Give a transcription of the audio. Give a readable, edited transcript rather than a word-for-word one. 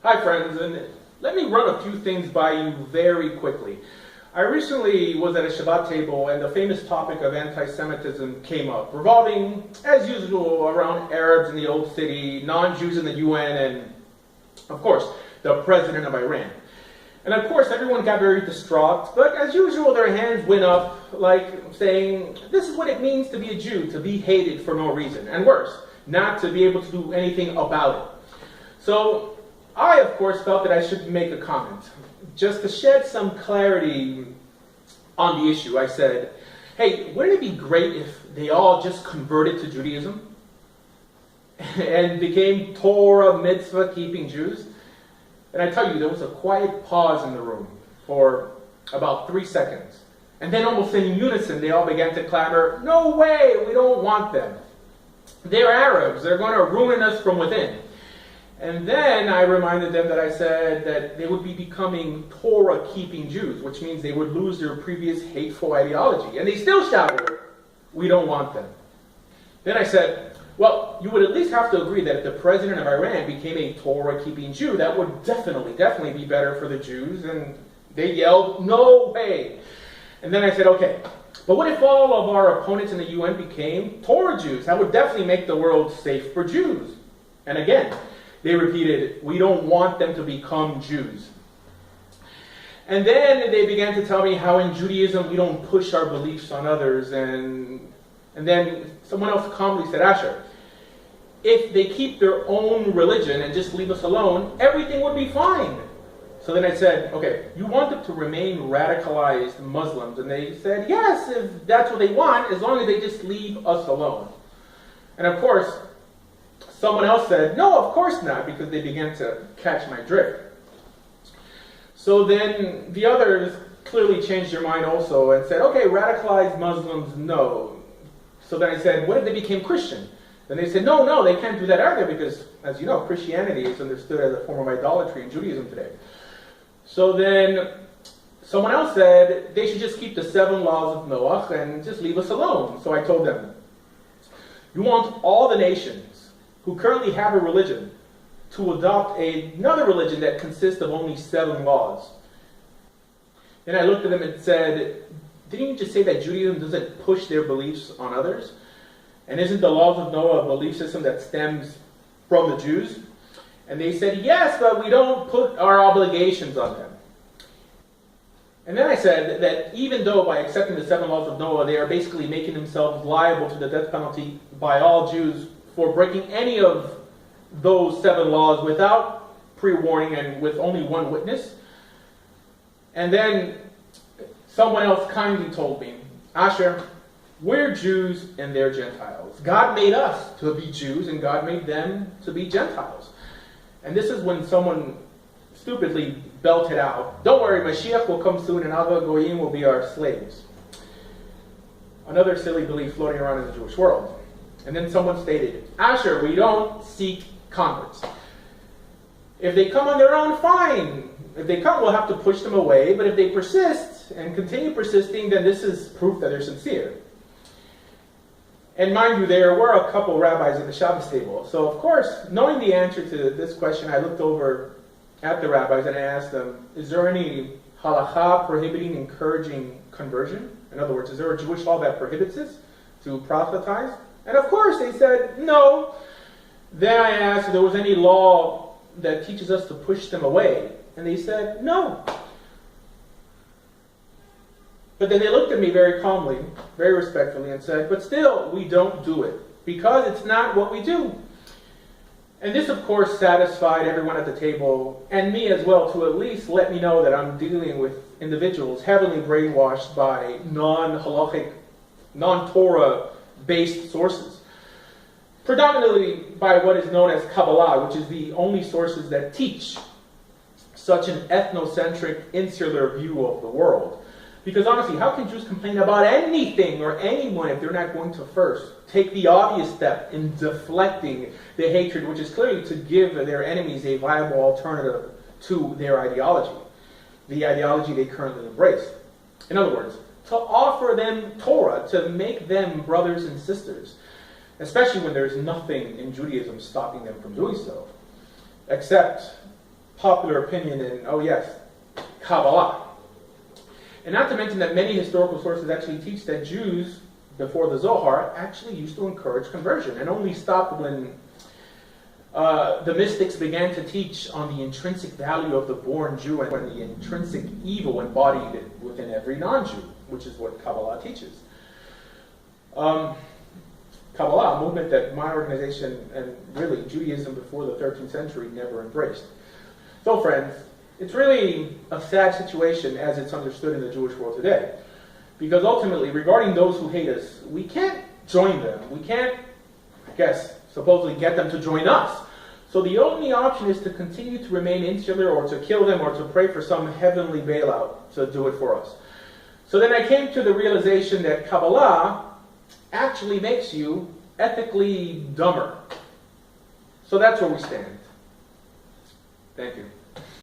Hi friends, and let me run a few things by you very quickly. I recently was at a Shabbat table and the famous topic of anti-Semitism came up, revolving, as usual, around Arabs in the old city, non-Jews in the UN, and, of course, the president of Iran. And of course, everyone got very distraught, but as usual, their hands went up, like saying, this is what it means to be a Jew, to be hated for no reason, and worse, not to be able to do anything about it. So, I, of course, felt that I should make a comment. Just to shed some clarity on the issue, I said, hey, wouldn't it be great if they all just converted to Judaism and became Torah mitzvah keeping Jews? And I tell you, there was a quiet pause in the room for about 3 seconds. And then almost in unison, they all began to clamor, no way, we don't want them. They're Arabs, they're going to ruin us from within. And then I reminded them that I said that they would be becoming Torah-keeping Jews, which means they would lose their previous hateful ideology. And they still shouted, we don't want them. Then I said, well, you would at least have to agree that if the president of Iran became a Torah-keeping Jew, that would definitely be better for the Jews. And they yelled, no way. And then I said, okay, but what if all of our opponents in the UN became Torah Jews? That would definitely make the world safe for Jews. And again, they repeated, we don't want them to become Jews. And then they began to tell me how in Judaism we don't push our beliefs on others. And then someone else calmly said, Asher, if they keep their own religion and just leave us alone, everything would be fine. So then I said, okay, you want them to remain radicalized Muslims? And they said, yes, if that's what they want, as long as they just leave us alone. And of course, someone else said, no, of course not, because they began to catch my drift. So then the others clearly changed their mind also and said, okay, radicalized Muslims, no. So then I said, what if they became Christian? Then they said, no, they can't do that either because, as you know, Christianity is understood as a form of idolatry in Judaism today. So then someone else said they should just keep the 7 laws of Noah and just leave us alone. So I told them, you want all the nations who currently have a religion to adopt another religion that consists of only 7 laws. Then I looked at them and said, didn't you just say that Judaism doesn't push their beliefs on others? And isn't the laws of Noah a belief system that stems from the Jews? And they said, yes, but we don't put our obligations on them. And then I said that even though by accepting the 7 laws of Noah, they are basically making themselves liable to the death penalty by all Jews for breaking any of those 7 laws without pre-warning and with only 1 witness. And then someone else kindly told me, Asher, we're Jews and they're Gentiles. God made us to be Jews and God made them to be Gentiles. And this is when someone stupidly belted out, don't worry, Mashiach will come soon and all the Goyim will be our slaves. Another silly belief floating around in the Jewish world. And then someone stated, Asher, we don't seek converts. If they come on their own, fine. If they come, we'll have to push them away. But if they persist and continue persisting, then this is proof that they're sincere. And mind you, there were a couple rabbis at the Shabbos table. So of course, knowing the answer to this question, I looked over at the rabbis and I asked them, is there any halakha prohibiting encouraging conversion? In other words, is there a Jewish law that prohibits this, to proselytize? And of course they said, no. Then I asked if there was any law that teaches us to push them away. And they said, no. But then they looked at me very calmly, very respectfully, and said, but still, we don't do it, because it's not what we do. And this, of course, satisfied everyone at the table, and me as well, to at least let me know that I'm dealing with individuals heavily brainwashed by non-halachic, non-Torah-based sources. Predominantly by what is known as Kabbalah, which is the only sources that teach such an ethnocentric, insular view of the world. Because honestly, how can Jews complain about anything or anyone if they're not going to first take the obvious step in deflecting the hatred, which is clearly to give their enemies a viable alternative to their ideology, the ideology they currently embrace. In other words, to offer them Torah, to make them brothers and sisters, especially when there's nothing in Judaism stopping them from doing so, except popular opinion in, oh yes, Kabbalah. And not to mention that many historical sources actually teach that Jews, before the Zohar, actually used to encourage conversion, and only stopped when the mystics began to teach on the intrinsic value of the born Jew and when the intrinsic evil embodied within every non-Jew, which is what Kabbalah teaches. Kabbalah, a movement that my organization and really Judaism before the 13th century never embraced. So friends, it's really a sad situation as it's understood in the Jewish world today. Because ultimately, regarding those who hate us, we can't join them. We can't, I guess, supposedly get them to join us. So the only option is to continue to remain insular or to kill them or to pray for some heavenly bailout to do it for us. So then I came to the realization that Kabbalah actually makes you ethically dumber. So that's where we stand. Thank you.